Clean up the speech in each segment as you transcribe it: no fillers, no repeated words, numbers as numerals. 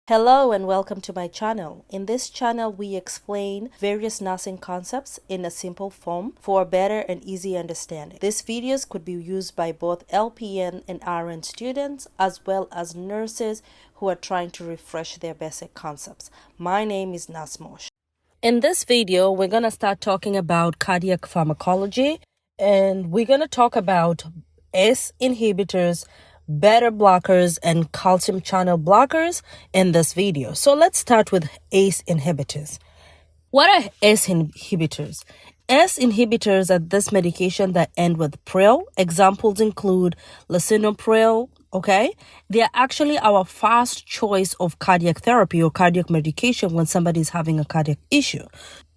Hello and welcome to my channel. In this channel, we explain various nursing concepts in a simple form for a better and easy understanding. These videos could be used by both LPN and RN students as well as nurses who are trying to refresh their basic concepts. My name is Nasmosh. In this video, we're going to start talking about cardiac pharmacology, and we're going to talk about ACE inhibitors, beta blockers, and calcium channel blockers in this video. So let's start with ACE inhibitors. What are ACE inhibitors? ACE inhibitors are this medication that end with pril. Examples include lisinopril. Okay, they are actually our first choice of cardiac therapy or cardiac medication when somebody is having a cardiac issue.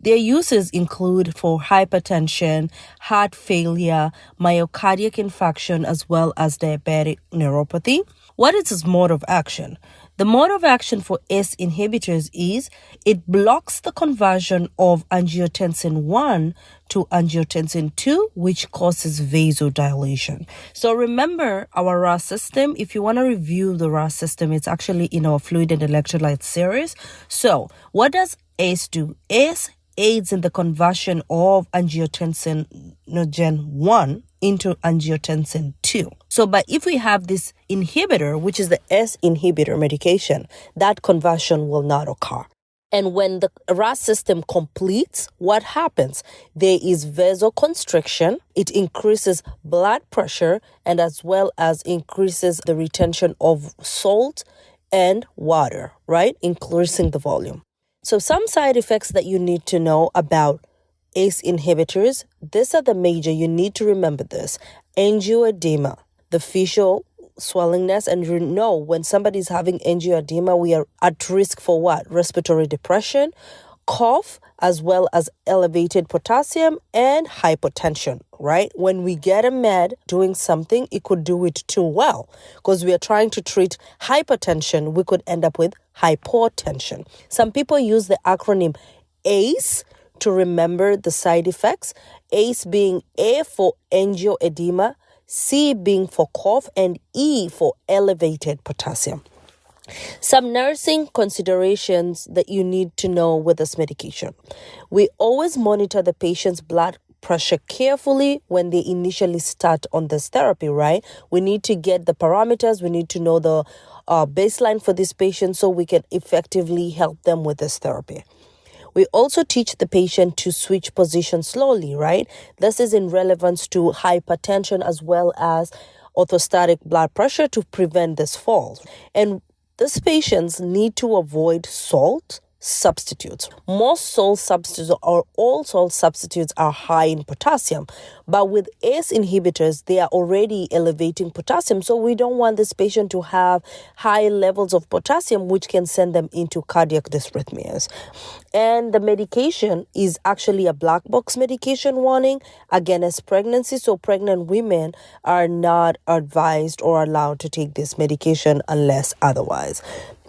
Their uses include for hypertension, heart failure, myocardial infarction, as well as diabetic neuropathy. What is its mode of action? The mode of action for ACE inhibitors is it blocks the conversion of angiotensin 1 to angiotensin 2, which causes vasodilation. So remember our RAS system. If you want to review the RAS system, it's actually in our fluid and electrolyte series. So what does ACE do? ACE aids in the conversion of angiotensinogen 1 into angiotensin 2. So, but if we have this inhibitor, which is the ACE inhibitor medication, that conversion will not occur. And when the RAS system completes, what happens? There is vasoconstriction. It increases blood pressure and as well as increases the retention of salt and water, right? Increasing the volume. So some side effects that you need to know about ACE inhibitors, these are the major, you need to remember this. Angioedema, the facial swellingness, and you know when somebody is having angioedema, we are at risk for what? Respiratory depression, cough, as well as elevated potassium and hypotension, right? When we get a med doing something, it could do it too well because we are trying to treat hypertension, we could end up with hypotension. Some people use the acronym ACE to remember the side effects, ACE being A for angioedema, C being for cough, and E for elevated potassium. Some nursing considerations that you need to know with this medication. We always monitor the patient's blood pressure carefully when they initially start on this therapy, right? We need to get the parameters. We need to know the baseline for this patient so we can effectively help them with this therapy. We also teach the patient to switch position slowly, right? This is in relevance to hypertension as well as orthostatic blood pressure to prevent this fall. And these patients need to avoid salt substitutes. Most salt substitutes or all salt substitutes are high in potassium, but with ACE inhibitors, they are already elevating potassium. So we don't want this patient to have high levels of potassium, which can send them into cardiac dysrhythmias. And the medication is actually a black box medication warning against pregnancy. So pregnant women are not advised or allowed to take this medication unless otherwise.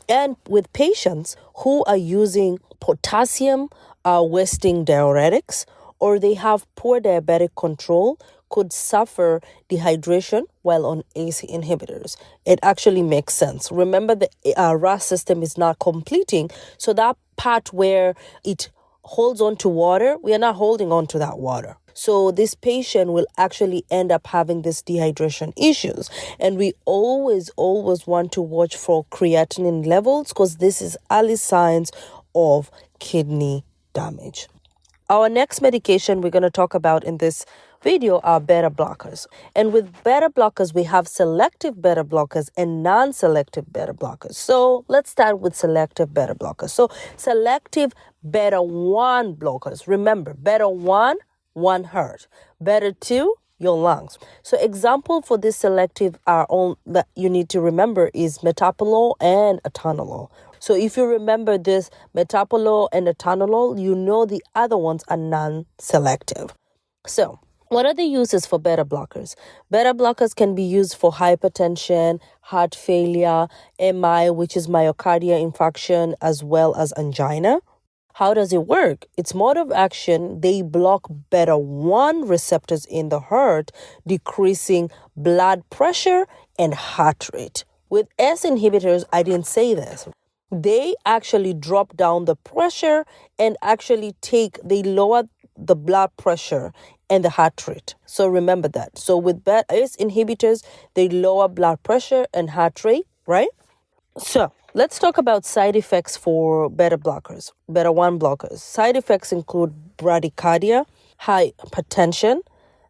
And with patients who are using potassium wasting diuretics or they have poor diabetic control could suffer dehydration while on ACE inhibitors. It actually makes sense. Remember, the RAS system is not completing, so that part where it holds on to water, we are not holding on to that water. So this patient will actually end up having this dehydration issues. And we always want to watch for creatinine levels because this is early signs of kidney damage. Our next medication we're going to talk about in this video are beta blockers. And with beta blockers, we have selective beta blockers and non-selective beta blockers. So let's start with selective beta blockers. So selective beta 1 blockers. Remember, beta 1 heart, beta 2 your lungs. So example for this selective are all that you need to remember is metoprolol and atenolol. So if you remember this metoprolol and atenolol, you know the other ones are non-selective. So what are the uses for beta blockers? Beta blockers can be used for hypertension, heart failure, MI, which is myocardial infarction, as well as angina. How does it work? Its mode of action, they block beta 1 receptors in the heart, decreasing blood pressure and heart rate. With ACE inhibitors, I didn't say this. they actually drop down the pressure and actually they lower the blood pressure and the heart rate. So remember that. So with ACE inhibitors, they lower blood pressure and heart rate, right? So let's talk about side effects for beta blockers, beta 1 blockers. Side effects include bradycardia, hypertension,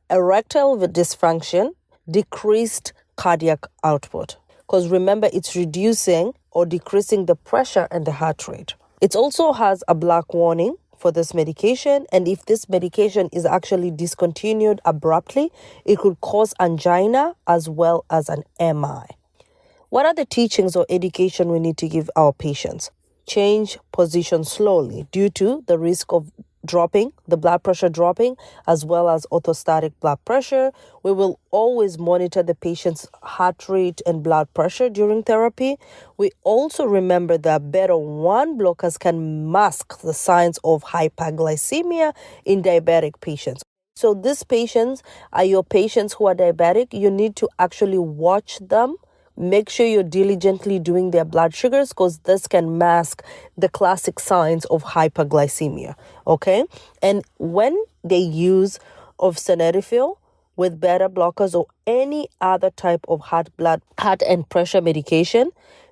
erectile dysfunction, decreased cardiac output. Because remember, it's reducing or decreasing the pressure and the heart rate. It also has a black warning for this medication, and if this medication is actually discontinued abruptly, it could cause angina as well as an MI. What are the teachings or education we need to give our patients? Change position slowly due to the risk of the blood pressure dropping, as well as orthostatic blood pressure. We will always monitor the patient's heart rate and blood pressure during therapy. We also remember that beta 1 blockers can mask the signs of hyperglycemia in diabetic patients. So these patients are your patients who are diabetic. You need to actually watch them. Make sure you're diligently doing their blood sugars, because this can mask the classic signs of hyperglycemia, okay? And when they use of sildenafil with beta blockers or any other type of heart and pressure medication,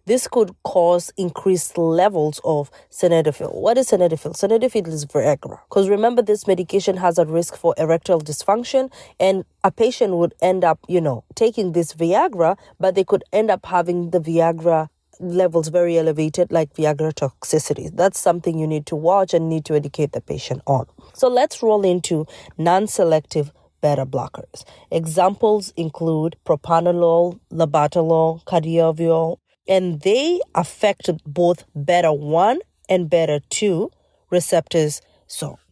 this could cause increased levels of sildenafil. What is sildenafil? Sildenafil is Viagra. Because remember, this medication has a risk for erectile dysfunction, and a patient would end up, taking this Viagra, but they could end up having the Viagra levels very elevated, like Viagra toxicity. That's something you need to watch and need to educate the patient on. So let's roll into non-selective beta blockers. Examples include propranolol, labetalol, cardiovascular, and they affect both beta 1 and beta 2 receptors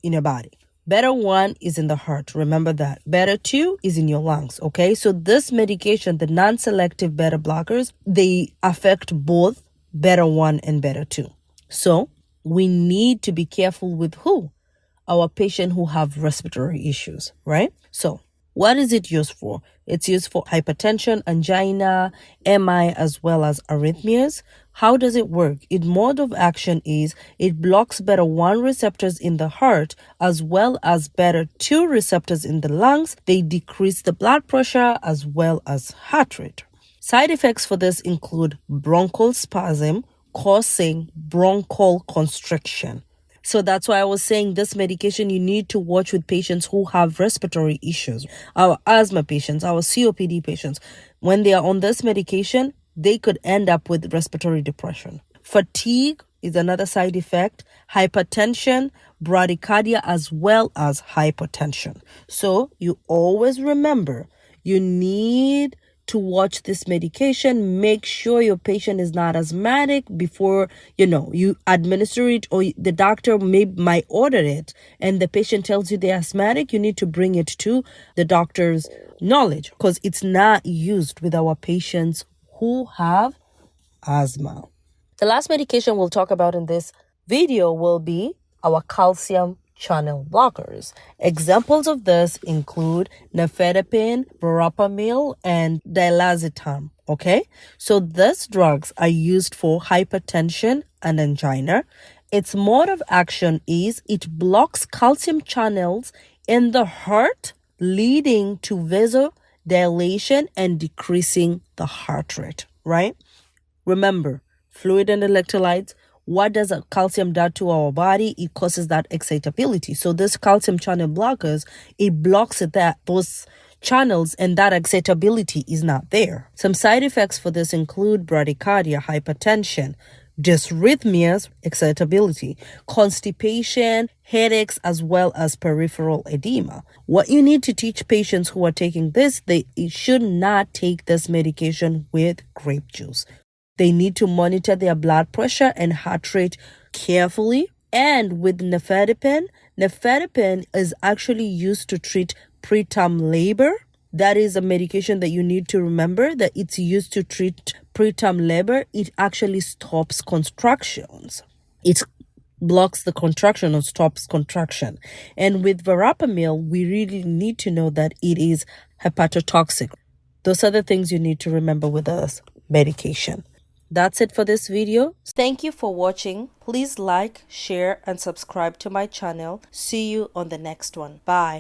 in your body. Beta 1 is in the heart, remember that. Beta 2 is in your lungs, okay? So this medication, the non-selective beta blockers, they affect both beta 1 and beta 2. So we need to be careful with who? Our patient who have respiratory issues, right? So what is it used for? It's used for hypertension, angina, MI, as well as arrhythmias. How does it work? Its mode of action is it blocks beta 1 receptors in the heart as well as beta 2 receptors in the lungs. They decrease the blood pressure as well as heart rate. Side effects for this include bronchial spasm causing bronchial constriction. So that's why I was saying this medication you need to watch with patients who have respiratory issues. Our asthma patients, our COPD patients, when they are on this medication, they could end up with respiratory depression. Fatigue is another side effect, hypertension, bradycardia, as well as hypotension. So you always remember, you need to watch this medication. Make sure your patient is not asthmatic before you administer it, or the doctor might order it and the patient tells you they're asthmatic. You need to bring it to the doctor's knowledge, because it's not used with our patients who have asthma. The last medication we'll talk about in this video will be our calcium channel blockers. Examples of this include nifedipine, verapamil, and dilazetam. Okay, so these drugs are used for hypertension and angina. Its mode of action is it blocks calcium channels in the heart, leading to vasodilation and decreasing the heart rate, right? Remember, fluid and electrolytes. What does a calcium do to our body? It causes that excitability. So this calcium channel blockers, it blocks those channels, and that excitability is not there. Some side effects for this include bradycardia, hypertension, dysrhythmias, excitability, constipation, headaches, as well as peripheral edema. What you need to teach patients who are taking this, they should not take this medication with grape juice. They need to monitor their blood pressure and heart rate carefully. And with nifedipine is actually used to treat preterm labor. That is a medication that you need to remember that it's used to treat preterm labor. It actually stops contractions. It blocks the contraction or stops contraction. And with verapamil, we really need to know that it is hepatotoxic. Those are the things you need to remember with this medication. That's it for this video. Thank you for watching. Please like, share, and subscribe to my channel. See you on the next one. Bye.